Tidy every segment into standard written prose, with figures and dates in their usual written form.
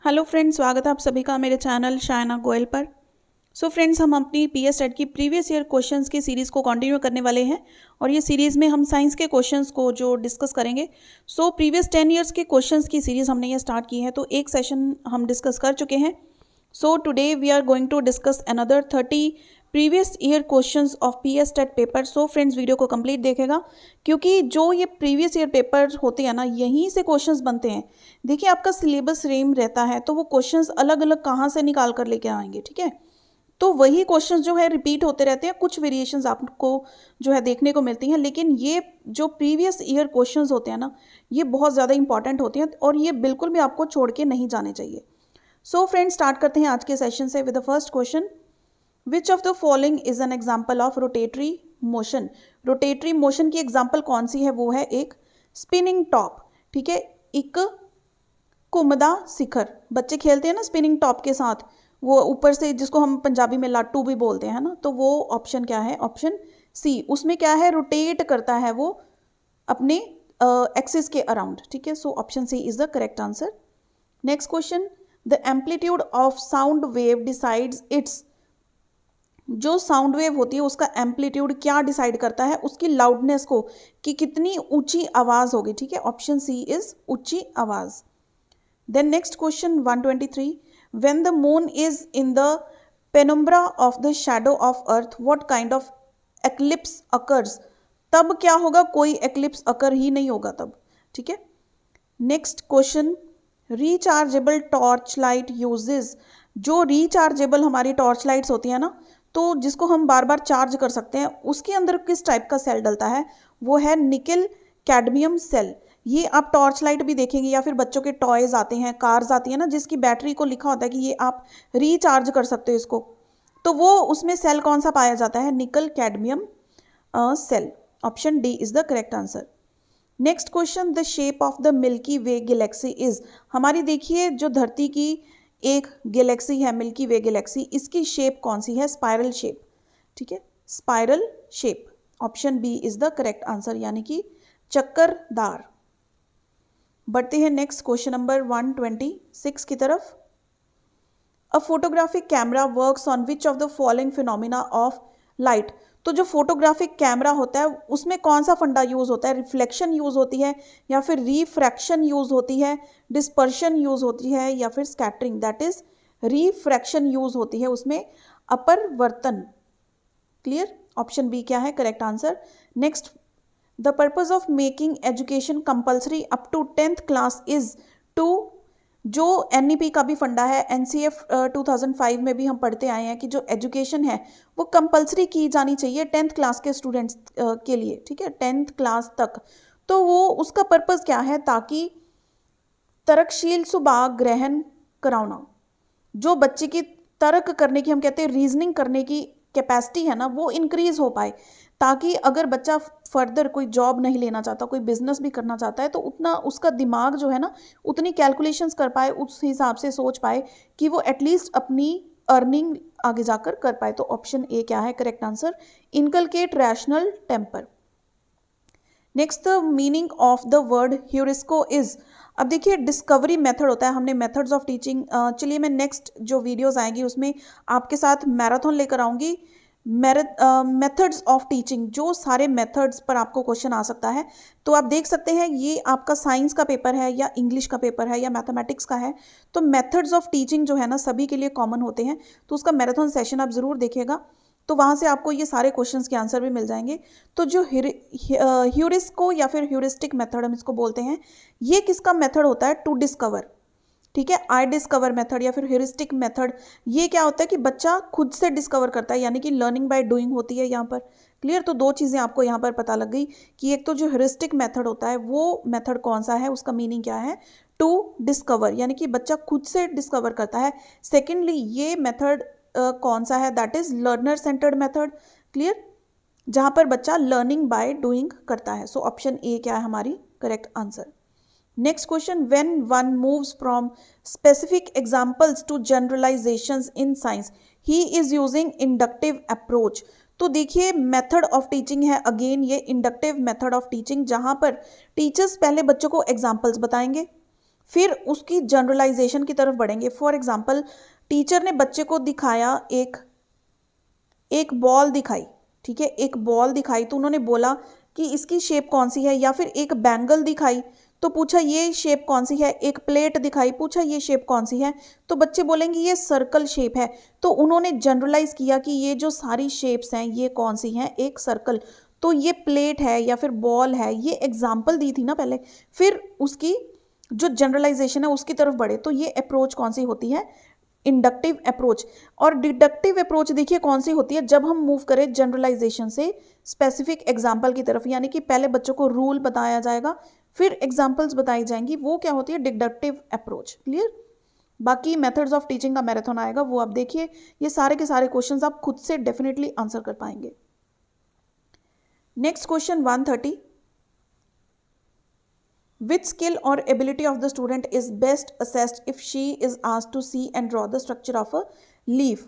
Hello friends, स्वागत है आप सभी का मेरे चैनल शायना गोयल पर। सो फ्रेंड्स, हम अपनी पीएस टेट की प्रीवियस ईयर क्वेश्चंस की सीरीज़ को कंटिन्यू करने वाले हैं और ये सीरीज़ में हम साइंस के क्वेश्चंस को जो डिस्कस करेंगे। सो प्रीवियस 10 ईयर्स के क्वेश्चंस की सीरीज़ हमने ये स्टार्ट की है, तो एक सेशन हम डिस्कस कर चुके हैं। So today we are going to discuss another 30 previous year questions of PS TET paper. So friends, video को कंप्लीट देखेगा क्योंकि जो ये प्रीवियस ईयर पेपर होते हैं ना, यहीं से क्वेश्चंस बनते हैं। देखिए, आपका सिलेबस सेम रहता है तो वो क्वेश्चंस अलग अलग कहाँ से निकाल कर लेके आएंगे, ठीक है। तो वही क्वेश्चंस जो है रिपीट होते रहते हैं, कुछ वेरिएशंस आपको जो है देखने को मिलती हैं, लेकिन ये जो प्रीवियस ईयर क्वेश्चंस होते हैं ना, ये बहुत ज़्यादा इंपॉर्टेंट होते हैं और ये बिल्कुल भी आपको छोड़ के नहीं जाने चाहिए। सो फ्रेंड्स, स्टार्ट करते हैं आज के सेशन से with the first question. Which of the following is an example of rotatory motion. Rotatory motion की एग्जाम्पल कौन सी है? वो है एक स्पिनिंग टॉप, ठीक है, एक घुमदा शिखर। बच्चे खेलते हैं ना स्पिनिंग टॉप के साथ, वो ऊपर से, जिसको हम पंजाबी में लाटू भी बोलते हैं ना, तो वो ऑप्शन क्या है? Option C. उसमें क्या है? रोटेट करता है वो अपने एक्सिस के अराउंड, ठीक है। So option C is the correct answer. Next question, the amplitude of sound wave decides its. जो साउंड वेव होती है उसका एम्पलीट्यूड क्या डिसाइड करता है? उसकी लाउडनेस को, कि कितनी ऊंची आवाज होगी, ठीक है। ऑप्शन सी इज ऊंची आवाज। Then next question 123, when the moon is in the penumbra of the shadow of earth what kind of eclipse occurs. तब क्या होगा? कोई एक्लिप्स अकर ही नहीं होगा तब, ठीक है। Next question, rechargeable torch light uses. जो रिचार्जेबल हमारी टॉर्च लाइट्स होती है ना, तो जिसको हम बार बार चार्ज कर सकते हैं, उसके अंदर किस टाइप का सेल डलता है? वो है निकल कैडमियम सेल। ये आप टॉर्च लाइट भी देखेंगे या फिर बच्चों के टॉयज आते हैं, कार्स आती है ना, जिसकी बैटरी को लिखा होता है कि ये आप रिचार्ज कर सकते हो इसको, तो वो उसमें सेल कौन सा पाया जाता है? Nickel cadmium cell. Option D is the correct answer. Next question, the shape of the milky way galaxy is. हमारी देखिए, जो धरती की एक गैलेक्सी है, मिल्की वे गैलेक्सी, इसकी शेप कौन सी है? स्पाइरल शेप, ठीक है, spiral shape. Option B is the correct answer, यानी कि चक्करदार। बढ़ते हैं नेक्स्ट क्वेश्चन नंबर 126 की तरफ। A photographic camera works on which of the following phenomena of light. तो जो फोटोग्राफिक कैमरा होता है उसमें कौन सा फंडा यूज होता है? रिफ्लेक्शन यूज होती है, या फिर रिफ्रैक्शन यूज होती है, डिस्पर्शन यूज होती है, या फिर scattering? That is refraction use होती है उसमें, अपरवर्तन। क्लियर? ऑप्शन बी क्या है correct answer. Next, the purpose of making education compulsory up to 10th class is to. जो एनईपी का भी फंडा है, एनसीएफ 2005 में भी हम पढ़ते आए हैं कि जो एजुकेशन है वो कंपलसरी की जानी चाहिए 10th क्लास के स्टूडेंट्स के लिए, ठीक है, 10th क्लास तक। तो वो उसका पर्पस क्या है? ताकि तर्कशील स्वभाव ग्रहण कराना, जो बच्चे की तर्क करने की, हम कहते हैं रीजनिंग करने की कैपेसिटी है ना, वो इंक्रीज हो पाए, ताकि अगर बच्चा फर्दर कोई जॉब नहीं लेना चाहता, कोई बिजनेस भी करना चाहता है, तो उतना उसका दिमाग जो है ना, उतनी कैलकुलेशंस कर पाए, उस हिसाब से सोच पाए कि वो एटलीस्ट अपनी अर्निंग आगे जाकर कर पाए। तो ऑप्शन ए क्या है correct answer? Inculcate rational temper. Next, the meaning of the word heurisko is. अब देखिए, डिस्कवरी मेथड होता है, हमने मेथड्स ऑफ टीचिंग, चलिए मैं नेक्स्ट जो वीडियोस आएंगी उसमें आपके साथ मैराथन लेकर आऊंगी, मेथड्स ऑफ टीचिंग, जो सारे मेथड्स पर आपको क्वेश्चन आ सकता है। तो आप देख सकते हैं, ये आपका साइंस का पेपर है या इंग्लिश का पेपर है या मैथमेटिक्स का है, तो मेथड्स ऑफ टीचिंग जो है ना, सभी के लिए कॉमन होते हैं, तो उसका मैराथन सेशन आप जरूर देखिएगा, तो वहाँ से आपको ये सारे क्वेश्चंस के आंसर भी मिल जाएंगे। तो जो ह्यूरिस्को या फिर ह्यूरिस्टिक मेथड हम इसको बोलते हैं, ये किसका मेथड होता है? टू डिस्कवर, ठीक है, आई डिस्कवर मेथड या फिर ह्यूरिस्टिक मेथड। ये क्या होता है कि बच्चा खुद से डिस्कवर करता है, यानी कि लर्निंग बाय डूइंग होती है यहाँ पर। क्लियर? तो दो चीज़ें आपको यहाँ पर पता लग गई कि एक तो जो ह्यूरिस्टिक मेथड होता है वो मेथड कौन सा है, उसका मीनिंग क्या है? टू डिस्कवर, यानी कि बच्चा खुद से डिस्कवर करता है। सेकेंडली, ये मेथड कौन सा है? That is learner centred method. Clear? जहाँ पर बच्चा लर्निंग बाय डूइंग करता है। सो ऑप्शन ए क्या है हमारी correct answer. Next question, when one moves from specific examples to generalisations in science he is using inductive approach. तो देखिए, मेथड ऑफ टीचिंग है अगेन ये इंडक्टिव मेथड ऑफ टीचिंग, जहां पर टीचर्स पहले बच्चों को एग्जांपल्स बताएंगे, फिर उसकी जनरलाइजेशन की तरफ बढ़ेंगे। फॉर एग्जाम्पल, टीचर ने बच्चे को दिखाया एक बॉल दिखाई, ठीक है, एक बॉल दिखाई तो उन्होंने बोला कि इसकी शेप कौन सी है, या फिर एक बैंगल दिखाई तो पूछा ये शेप कौन सी है, एक प्लेट दिखाई पूछा ये शेप कौन सी है, तो बच्चे बोलेंगे ये सर्कल शेप है। तो उन्होंने जनरलाइज किया कि ये जो सारी शेप्स हैं ये कौन सी हैं, एक सर्कल, तो ये प्लेट है या फिर बॉल है, ये एग्जाम्पल दी थी ना पहले। फिर उसकी जो जनरलाइजेशन है उसकी तरफ बढ़े, तो ये अप्रोच कौन सी होती है, इंडक्टिव अप्रोच। और डिडक्टिव अप्रोच देखिए कौन सी होती है, जब हम मूव करें जनरलाइजेशन से स्पेसिफिक एग्जाम्पल की तरफ, यानी कि पहले बच्चों को रूल बताया जाएगा फिर एग्जाम्पल्स बताई जाएंगी, वो क्या होती है, डिडक्टिव अप्रोच। क्लियर। बाकी मेथड्स ऑफ टीचिंग का मैराथन आएगा, वो आप देखिए, ये सारे के सारे क्वेश्चंस आप खुद से डेफिनेटली आंसर कर पाएंगे। Next question 130, which skill or ability of the student is best assessed if she is asked to see and draw the structure of a leaf।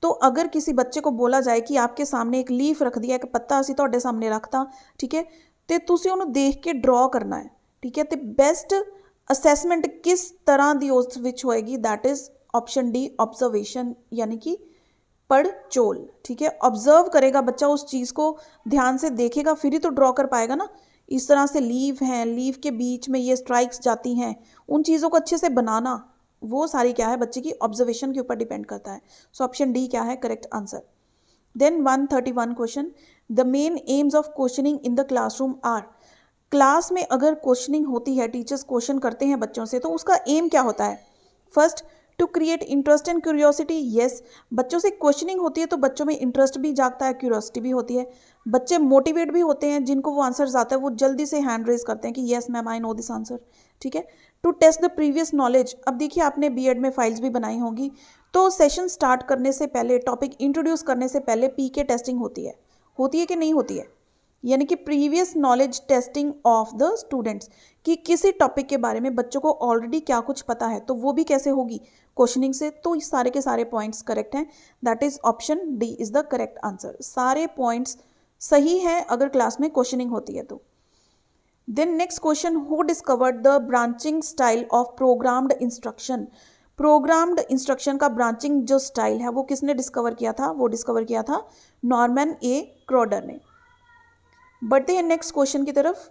तो अगर किसी बच्चे को बोला जाए कि आपके सामने एक लीफ रख दिया, एक पत्ता ਅਸੀਂ ਤੁਹਾਡੇ सामने रखता, ठीक है, ਤੇ ਤੁਸੀਂ ਉਹਨੂੰ ਦੇਖ ਕੇ ਡਰਾ ਕਰਨਾ ਹੈ, ठीक है, ਤੇ ਬੈਸਟ ਅਸੈਸਮੈਂਟ किस तरह ਦੀ ਉਸ ਵਿੱਚ ਹੋਏਗੀ, that is option D observation, यानी कि पड़चोल, ठीक है। ऑब्जर्व करेगा बच्चा, उस चीज़ को ध्यान से देखेगा फिर ही तो ड्रॉ कर पाएगा ना। इस तरह से लीव हैं, लीव के बीच में ये स्ट्राइक्स जाती हैं, उन चीज़ों को अच्छे से बनाना, वो सारी क्या है बच्चे की ऑब्जर्वेशन के ऊपर डिपेंड करता है। सो ऑप्शन डी क्या है correct answer. Then 131 question, the main aims of questioning in the classroom are. Class में अगर क्वेश्चनिंग होती है, टीचर्स क्वेश्चन करते हैं बच्चों से, तो उसका एम क्या होता है। First, to create interest and curiosity. Yes, बच्चों से क्वेश्चनिंग होती है तो बच्चों में इंटरेस्ट भी जागता है, क्यूरियोसिटी भी होती है, बच्चे मोटिवेट भी होते हैं, जिनको वो आंसर्स आता है वो जल्दी से हैंड रेज करते हैं कि yes ma'am I know this answer, ठीक है। To test the previous knowledge. अब देखिए आपने बीएड में फाइल्स भी बनाई होंगी, तो सेशन स्टार्ट करने से पहले, टॉपिक इंट्रोड्यूस करने से पहले पीके टेस्टिंग होती है कि नहीं होती है, यानी कि previous knowledge testing of the students, कि किसी टॉपिक के बारे में बच्चों को ऑलरेडी क्या कुछ पता है, तो वो भी कैसे होगी, क्वेश्चनिंग से। तो इस सारे के सारे पॉइंट्स करेक्ट हैं, that is option D is the correct answer. सारे पॉइंट्स सही हैं अगर क्लास में क्वेश्चनिंग होती है तो। Then next question, who discovered the branching style of programmed instruction. Programmed instruction का ब्रांचिंग जो स्टाइल है वो किसने डिस्कवर किया था, वो डिस्कवर किया था नॉर्मन ए क्रॉडर ने। बढ़ते हैं नेक्स्ट क्वेश्चन की तरफ।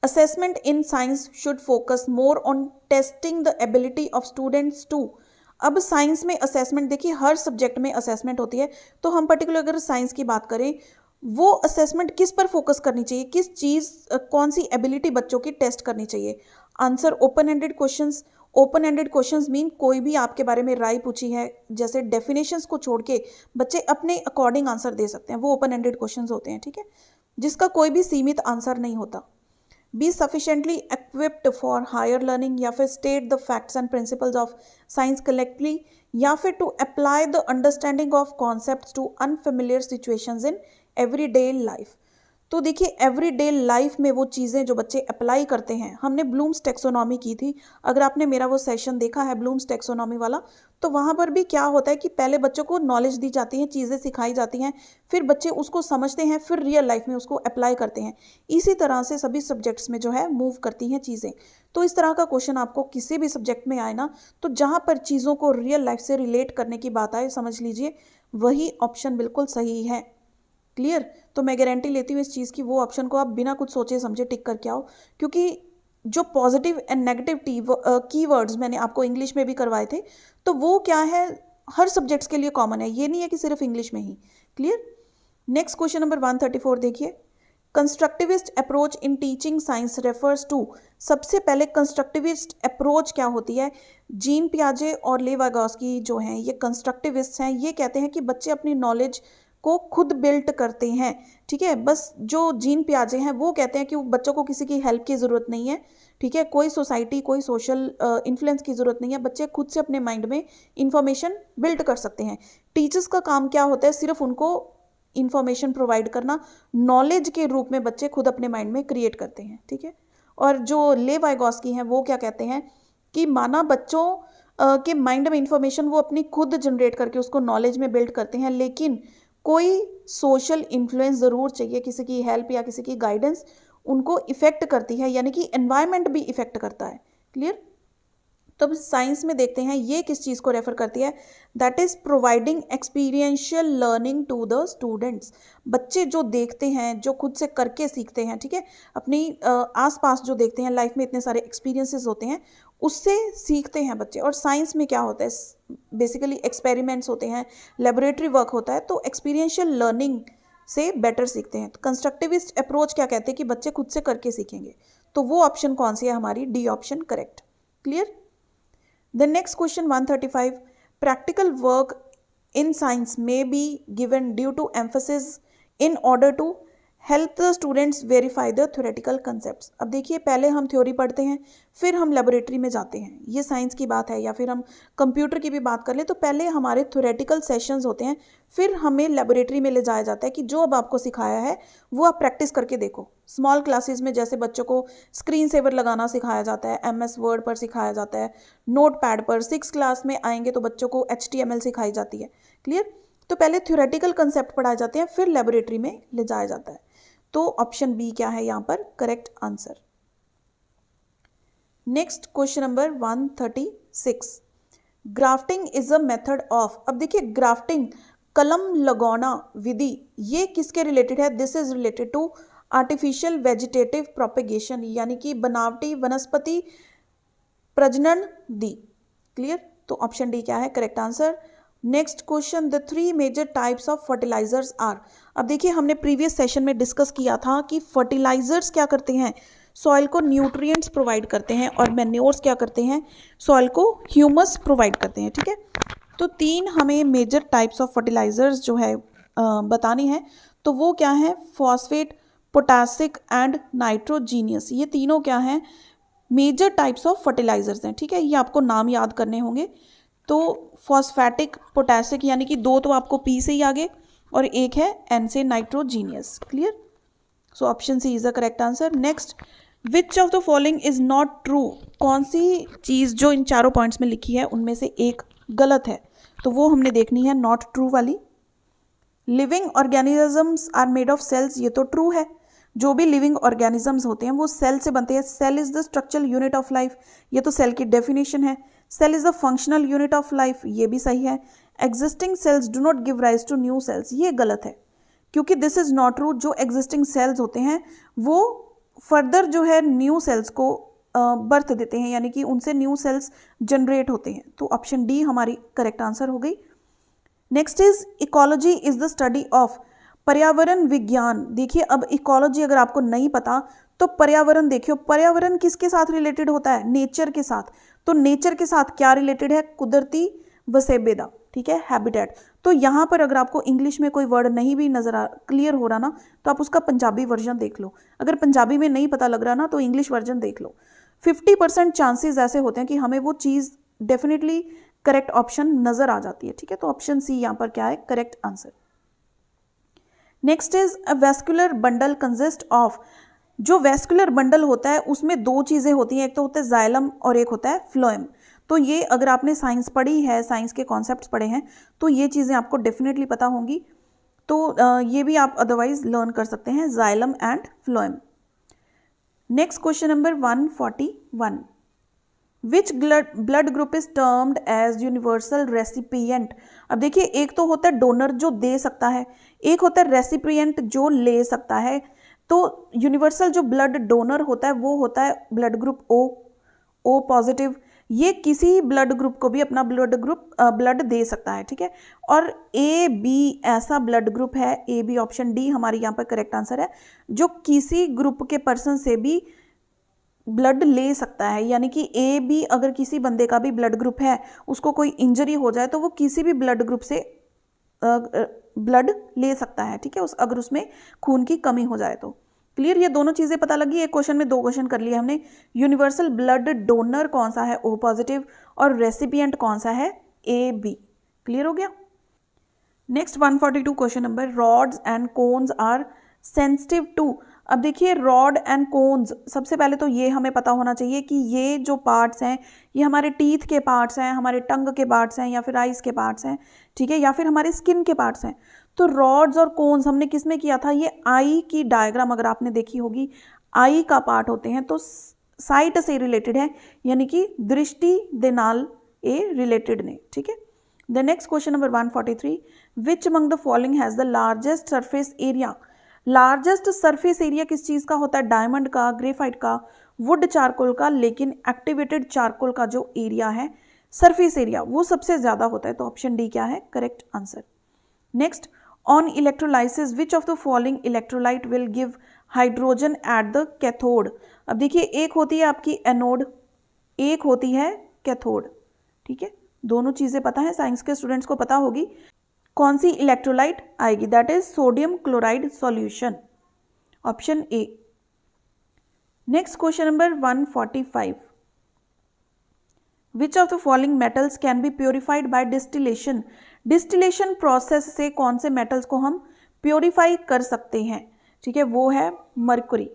Assessment in science should focus more on testing the ability of students to. अब साइंस में असेसमेंट देखिए, हर सब्जेक्ट में असेसमेंट होती है, तो हम पर्टिकुलर अगर साइंस की बात करें, वो असेसमेंट किस पर फोकस करनी चाहिए, किस चीज़, कौन सी एबिलिटी बच्चों की टेस्ट करनी चाहिए। Answer open ended questions. Open ended questions mean कोई भी आपके बारे में राय पूछी है, जैसे डेफिनेशंस को छोड़ के बच्चे अपने अकॉर्डिंग आंसर दे सकते हैं, वो ओपन एंडेड क्वेश्चंस होते हैं, ठीक है, जिसका कोई भी सीमित आंसर नहीं होता। Be sufficiently equipped for higher learning, या फिर state the facts and principles of science correctly, या फिर to apply the understanding of concepts to unfamiliar situations in everyday life. तो देखिए एवरीडे लाइफ में वो चीज़ें जो बच्चे अप्लाई करते हैं, हमने ब्लूम्स टेक्सोनॉमी की थी, अगर आपने मेरा वो सेशन देखा है ब्लूम्स टेक्सोनॉमी वाला, तो वहाँ पर भी क्या होता है कि पहले बच्चों को नॉलेज दी जाती है, चीज़ें सिखाई जाती हैं, फिर बच्चे उसको समझते हैं, फिर रियल लाइफ में उसको अप्लाई करते हैं। इसी तरह से सभी सब्जेक्ट्स में जो है मूव करती हैं चीज़ें। तो इस तरह का क्वेश्चन आपको किसी भी सब्जेक्ट में आए ना, तो जहाँ पर चीज़ों को रियल लाइफ से रिलेट करने की बात आए, समझ लीजिए वही ऑप्शन बिल्कुल सही है। क्लियर। तो मैं गारंटी लेती हूँ इस चीज़ की, वो ऑप्शन को आप बिना कुछ सोचे समझे टिक करके आओ, क्योंकि जो पॉजिटिव एंड नेगेटिव कीवर्ड्स मैंने आपको इंग्लिश में भी करवाए थे, तो वो क्या है हर सब्जेक्ट्स के लिए कॉमन है, ये नहीं है कि सिर्फ इंग्लिश में ही। क्लियर। नेक्स्ट क्वेश्चन नंबर 134 देखिए, constructivist approach in teaching science refers to. सबसे पहले कंस्ट्रक्टिविस्ट अप्रोच क्या होती है, जीन पियाजे और ले वाइगोस्की जो हैं ये कंस्ट्रक्टिविस्ट हैं, ये कहते हैं कि बच्चे अपनी नॉलेज को खुद बिल्ट करते हैं, ठीक है। बस जो जीन पियाजे हैं वो कहते हैं कि बच्चों को किसी की हेल्प की ज़रूरत नहीं है, ठीक है, कोई सोसाइटी कोई सोशल इन्फ्लुएंस की ज़रूरत नहीं है, बच्चे खुद से अपने माइंड में इंफॉर्मेशन बिल्ड कर सकते हैं। टीचर्स का काम क्या होता है, सिर्फ उनको इंफॉर्मेशन प्रोवाइड करना, नॉलेज के रूप में बच्चे खुद अपने माइंड में क्रिएट करते हैं, ठीक है। और जो ले वाइगोस्की हैं वो क्या कहते हैं कि माना बच्चों के माइंड में इंफॉर्मेशन वो अपनी खुद जनरेट करके उसको नॉलेज में बिल्ड करते हैं, लेकिन कोई सोशल इन्फ्लुएंस ज़रूर चाहिए, किसी की हेल्प या किसी की गाइडेंस, उनको इफेक्ट करती है, यानी कि एनवायरनमेंट भी इफेक्ट करता है। क्लियर। तो अब साइंस में देखते हैं ये किस चीज़ को रेफर करती है, that is providing experiential learning to the students. बच्चे जो देखते हैं, जो खुद से करके सीखते हैं, ठीक है, अपनी आसपास जो देखते हैं, लाइफ में इतने सारे एक्सपीरियंसेस होते हैं, उससे सीखते हैं बच्चे। और साइंस में क्या होता है, बेसिकली एक्सपेरिमेंट्स होते हैं, लेबोरेटरी वर्क होता है, तो एक्सपीरियंशियल लर्निंग से बेटर सीखते हैं। तो कंस्ट्रक्टिविस्ट अप्रोच क्या कहते हैं कि बच्चे खुद से करके सीखेंगे, तो वो ऑप्शन कौन सी है हमारी, D option correct. Clear. The next question 135, practical work in science may be given due to emphasis in order to help the students verify the theoretical concepts। अब देखिए, पहले हम थ्योरी पढ़ते हैं, फिर हम लेबोरेटरी में जाते हैं, ये साइंस की बात है, या फिर हम कंप्यूटर की भी बात कर ले तो पहले हमारे थ्योरेटिकल सेशंस होते हैं, फिर हमें लेबोरेटरी में ले जाया जाता है कि जो अब आपको सिखाया है वो आप प्रैक्टिस करके देखो। स्मॉल क्लासेस में जैसे बच्चों को स्क्रीन सेवर लगाना सिखाया जाता है, MS वर्ड पर सिखाया जाता है, नोट पैड पर। 6 क्लास में आएंगे तो बच्चों को HTML सिखाई जाती है। क्लियर। तो पहले थ्योरेटिकल कंसेप्ट पढ़ाए जाते हैं, फिर लेबोरेटरी में ले जाया जाता है। तो ऑप्शन बी क्या है यहाँ पर correct answer. Next question number 136, grafting is a method of. अब देखिए, ग्राफ्टिंग कलम लगाना विधि, ये किसके रिलेटेड है, this is related to artificial vegetative propagation, यानी कि बनावटी वनस्पति प्रजनन दी। क्लियर। तो ऑप्शन डी क्या है correct answer. Next question, the 3 major types of fertilisers are. अब देखिए, हमने प्रीवियस सेशन में डिस्कस किया था कि फर्टिलाइजर्स क्या करते हैं, सॉइल को न्यूट्रिएंट्स प्रोवाइड करते हैं, और मैन्योर्स क्या करते हैं, सॉइल को ह्यूमस प्रोवाइड करते हैं। ठीक है, तो 3 हमें मेजर टाइप्स ऑफ फर्टिलाइजर्स जो है बतानी है, तो वो क्या है, फॉस्फेट, पोटासिक एंड नाइट्रोजीनियस। ये तीनों क्या हैं, मेजर टाइप्स ऑफ फर्टिलाइजर्स हैं। ठीक है, ये आपको नाम याद करने होंगे। तो फॉस्फेटिक, पोटासिक, यानी कि 2 तो आपको P से ही आगे, और एक है N से, nitrogenous. Clear. So option C is the correct answer. Next, which of the following is not true. कौन सी चीज़ जो इन चारों पॉइंट्स में लिखी है उनमें से एक गलत है, तो वो हमने देखनी है नॉट ट्रू वाली। Living organisms are made of cells, ये तो ट्रू है, जो भी लिविंग ऑर्गेनिजम्स होते हैं वो सेल से बनते हैं। Cell is the structural unit of life, ये तो सेल की डेफिनेशन है। Cell is the functional unit of life, ये भी सही है। Existing cells do not give rise to new cells, ये गलत है, क्योंकि दिस इज नॉट ट्रू। जो एग्जिस्टिंग सेल्स होते हैं वो फर्दर जो है न्यू सेल्स को बर्थ देते हैं, यानी कि उनसे न्यू सेल्स जनरेट होते हैं। तो ऑप्शन डी हमारी करेक्ट आंसर हो गई। Next is ecology is the study of, पर्यावरण विज्ञान। देखिए, अब इकोलॉजी अगर आपको नहीं पता तो पर्यावरण देखियो, पर्यावरण किसके साथ रिलेटेड होता है, नेचर के साथ। तो नेचर के साथ क्या रिलेटेड है, कुदरती वसेबेदा। ठीक है, हैबिटेट। तो यहाँ पर अगर आपको इंग्लिश में कोई वर्ड नहीं भी नजर क्लियर हो रहा ना, तो आप उसका पंजाबी वर्जन देख लो। अगर पंजाबी में नहीं पता लग रहा ना, तो इंग्लिश वर्जन देख लो। 50% चांसेस ऐसे होते हैं कि हमें वो चीज़ डेफिनेटली करेक्ट ऑप्शन नजर आ जाती है। ठीक है, तो ऑप्शन सी यहाँ पर क्या है correct answer. Next is a vascular bundle consist of. जो वेस्कुलर बंडल होता है उसमें 2 चीज़ें होती हैं, एक तो होता है जाइलम और एक होता है फ्लोएम। तो ये अगर आपने साइंस पढ़ी है, साइंस के कॉन्सेप्ट्स पढ़े हैं, तो ये चीज़ें आपको डेफिनेटली पता होंगी। तो ये भी आप अदरवाइज लर्न कर सकते हैं, xylem and phloem. Next question number 141, which blood group is termed as universal recipient. अब देखिए, एक तो होता है डोनर जो दे सकता है, एक होता है रेसिपिएंट जो ले सकता है। तो यूनिवर्सल जो ब्लड डोनर होता है वो होता है ब्लड ग्रुप O पॉजिटिव। ये किसी ब्लड ग्रुप को भी अपना ब्लड दे सकता है। ठीक है, और AB ऐसा ब्लड ग्रुप है, AB ऑप्शन डी हमारी यहाँ पर करेक्ट आंसर है, जो किसी ग्रुप के पर्सन से भी ब्लड ले सकता है। यानी कि AB अगर किसी बंदे का भी ब्लड ग्रुप है, उसको कोई इंजरी हो जाए तो वो किसी भी ब्लड ग्रुप से ब्लड ले सकता है। ठीक है, अगर उसमें खून की कमी हो जाए तो। क्लियर, ये दोनों चीज़ें पता लगी। एक क्वेश्चन में 2 क्वेश्चन कर लिए हमने। यूनिवर्सल ब्लड डोनर कौन सा है, O पॉजिटिव, और रेसिपिएंट कौन सा है, AB। क्लियर हो गया। Next 142 question number, rods and cones are sensitive to. अब देखिए, रॉड एंड कोन्स, सबसे पहले तो ये हमें पता होना चाहिए कि ये जो पार्ट्स हैं ये हमारे टीथ के पार्ट्स हैं, हमारे टंग के पार्ट्स हैं, या फिर आइज़ के पार्ट्स हैं। ठीक है, या फिर हमारे स्किन के पार्ट्स हैं। तो रॉड्स और कोन्स हमने किस में किया था, ये आई की डायग्राम अगर आपने देखी होगी, आई का पार्ट होते हैं तो साइट से रिलेटेड है, यानी कि दृष्टि दे नाल ए रिलेटेड ने, ठीक है। The next question number 143, which among the following has the largest surface area. Largest surface area किस चीज का होता है, डायमंड का, ग्रेफाइट का, वुड चारकोल का, लेकिन एक्टिवेटेड चारकोल का जो एरिया है सरफेस एरिया वो सबसे ज्यादा होता है, तो ऑप्शन डी क्या है correct answer. Next, on electrolysis which of the following electrolyte will give hydrogen at the cathode. अब देखिए, एक होती है आपकी एनोड, एक होती है कैथोड, ठीक है, दोनों चीजें पता है, साइंस के स्टूडेंट्स को पता होगी कौन सी इलेक्ट्रोलाइट आएगी, that is sodium chloride solution, option A. Next question number 145, which of the following metals can be purified by distillation. Distillation process से कौन से मेटल्स को हम प्योरीफाई कर सकते हैं, ठीक है, वो है मरकरी।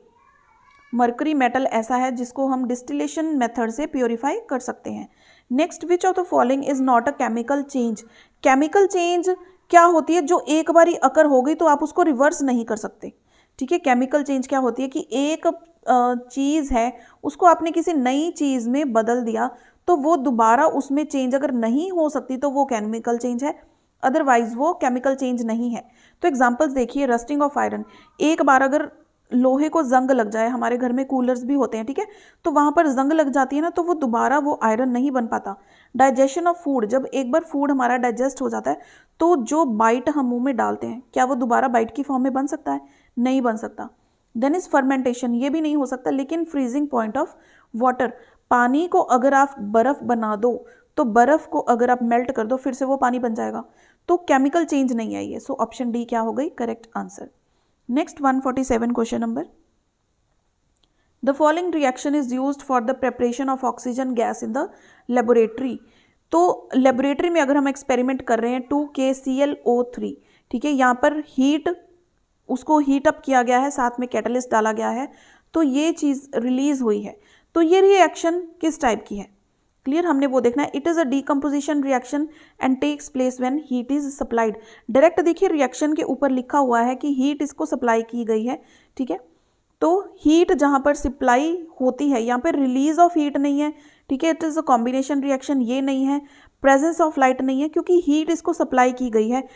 मरकरी मेटल ऐसा है जिसको हम डिस्टिलेशन मेथड से प्योरीफाई कर सकते हैं। Next, which of the following is not a chemical change. Chemical change क्या होती है, जो एक बार अकर हो गई तो आप उसको रिवर्स नहीं कर सकते, ठीक है। केमिकल चेंज क्या होती है कि एक चीज़ है उसको आपने किसी नई चीज़ में बदल दिया तो वो दोबारा उसमें चेंज अगर नहीं हो सकती तो वो केमिकल चेंज है, अदरवाइज वो केमिकल चेंज नहीं है। तो एग्जांपल्स देखिए, रस्टिंग ऑफ आयरन, एक बार अगर लोहे को जंग लग जाए, हमारे घर में कूलर्स भी होते हैं, ठीक है, तो वहाँ पर जंग लग जाती है ना, तो वो दोबारा वो आयरन नहीं बन पाता। डाइजेशन ऑफ फूड, जब एक बार फूड हमारा डाइजेस्ट हो जाता है तो जो बाइट हम मुंह में डालते हैं क्या वो दोबारा बाइट की फॉर्म में बन सकता है, नहीं बन सकता। देन इज फर्मेंटेशन, ये भी नहीं हो सकता। लेकिन फ्रीजिंग पॉइंट ऑफ वाटर, पानी को अगर आप बर्फ बना दो तो बर्फ को अगर आप मेल्ट कर दो फिर से वो पानी बन जाएगा, तो केमिकल चेंज नहीं आई है। सो ऑप्शन डी क्या हो गई correct answer. Next 147 question number, the following reaction is used for the preparation of oxygen gas in the laboratory. तो लेबोरेटरी में अगर हम एक्सपेरिमेंट कर रहे हैं 2KClO3, ठीक है, यहाँ पर हीट, उसको हीट अप किया गया है, साथ में कैटलिस्ट डाला गया है, तो ये चीज़ रिलीज हुई है। तो ये रिएक्शन किस टाइप की है, क्लियर, हमने वो देखना है। It is a decomposition reaction and takes place when heat is supplied. Direct देखिए रिएक्शन के ऊपर लिखा हुआ है कि हीट इसको सप्लाई की गई है, ठीक है, तो हीट जहाँ पर सप्लाई होती है, यहाँ पर रिलीज ऑफ हीट नहीं है, ठीक है, it is a combination reaction, ये नहीं है, प्रेजेंस ऑफ लाइट नहीं है, क्योंकि हीट इसको सप्लाई की गई है,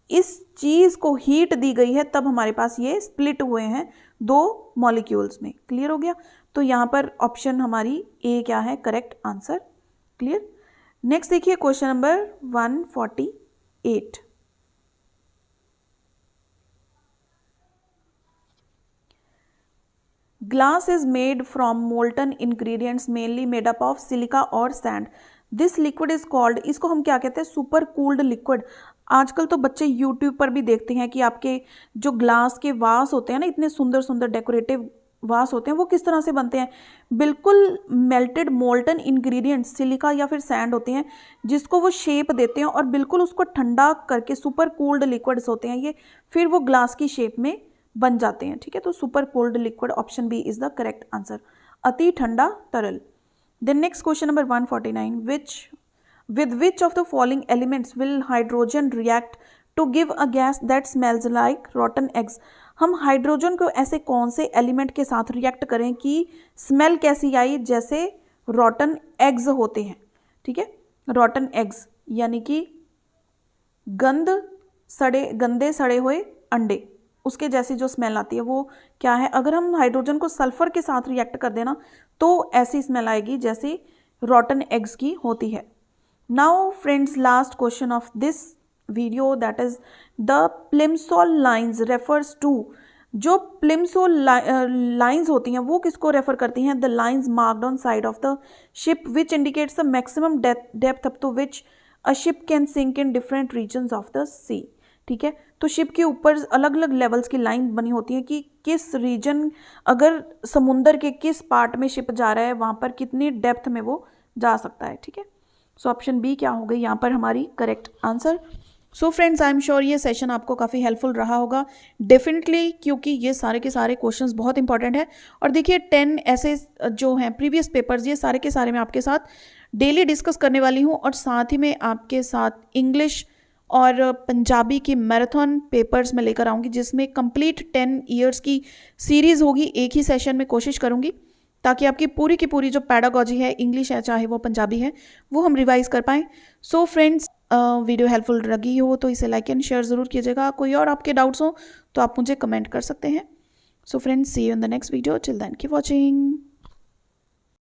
इस चीज़ को हीट दी गई है, तब हमारे पास ये स्प्लिट हुए हैं दो मॉलिक्यूल्स में, क्लियर हो गया। तो यहाँ पर ऑप्शन हमारी ए क्या है करेक्ट आंसर, क्लियर। नेक्स्ट देखिए question number 148, glass is made from molten ingredients mainly made up of silica और sand, this liquid is called, इसको हम क्या कहते हैं, सुपर कूल्ड लिक्विड। आजकल तो बच्चे यूट्यूब पर भी देखते हैं कि आपके जो ग्लास के वास होते हैं ना, इतने सुंदर सुंदर डेकोरेटिव वास होते हैं, वो किस तरह से बनते हैं, बिल्कुल मेल्टेड मोल्टन इंग्रेडिएंट्स सिलिका या फिर सैंड होते हैं जिसको वो शेप देते हैं और बिल्कुल उसको ठंडा करके सुपर कूल्ड लिक्विड्स होते हैं ये, फिर वो ग्लास की शेप में बन जाते हैं, ठीक है। तो super cold liquid option B is the correct answer, अति ठंडा तरल। Then next question number 149, with which of the following elements will hydrogen react to give a gas that smells like rotten eggs। हम hydrogen को ऐसे कौन से element के साथ रिएक्ट करें कि स्मेल कैसी आई, जैसे रॉटन एग्स होते हैं, ठीक है, रॉटन एग्स यानी कि गंदे सड़े हुए अंडे, उसके जैसी जो स्मेल आती है वो क्या है। अगर हम हाइड्रोजन को सल्फर के साथ रिएक्ट कर देना तो ऐसी स्मेल आएगी जैसे रॉटन एग्स की होती है। Now friends, last question of this video, that is the plimsoll lines refers to. जो प्लिमसोल लाइंस होती हैं वो किसको रेफर करती हैं, the lines marked on side of the ship which indicates the maximum depth up to which a ship can sink in different regions of the sea, ठीक है। तो शिप के ऊपर अलग अलग लेवल्स की लाइन बनी होती है कि किस रीजन, अगर समुंदर के किस पार्ट में शिप जा रहा है वहाँ पर कितनी डेप्थ में वो जा सकता है, ठीक है। सो ऑप्शन बी क्या हो गई यहाँ पर हमारी correct answer. So friends, I am sure ये सेशन आपको काफ़ी हेल्पफुल रहा होगा डेफिनेटली, क्योंकि ये सारे के सारे क्वेश्चंस बहुत इंपॉर्टेंट है। और देखिए 10 ऐसे जो हैं प्रीवियस पेपर्स, ये सारे के सारे मैं आपके साथ डेली डिस्कस करने वाली हूँ, और साथ ही में आपके साथ इंग्लिश और पंजाबी की मैराथन पेपर्स में लेकर आऊँगी, जिसमें कंप्लीट 10 ईयर्स की सीरीज़ होगी, एक ही सेशन में कोशिश करूँगी ताकि आपकी पूरी की पूरी जो पैडागॉजी है, इंग्लिश है चाहे वो पंजाबी है, वो हम रिवाइज कर पाएँ। सो फ्रेंड्स, वीडियो हेल्पफुल लगी हो तो इसे लाइक एंड शेयर ज़रूर कीजिएगा। कोई और आपके डाउट्स हो तो आप मुझे कमेंट कर सकते हैं। So friends, see you in the next video. Till then keep watching.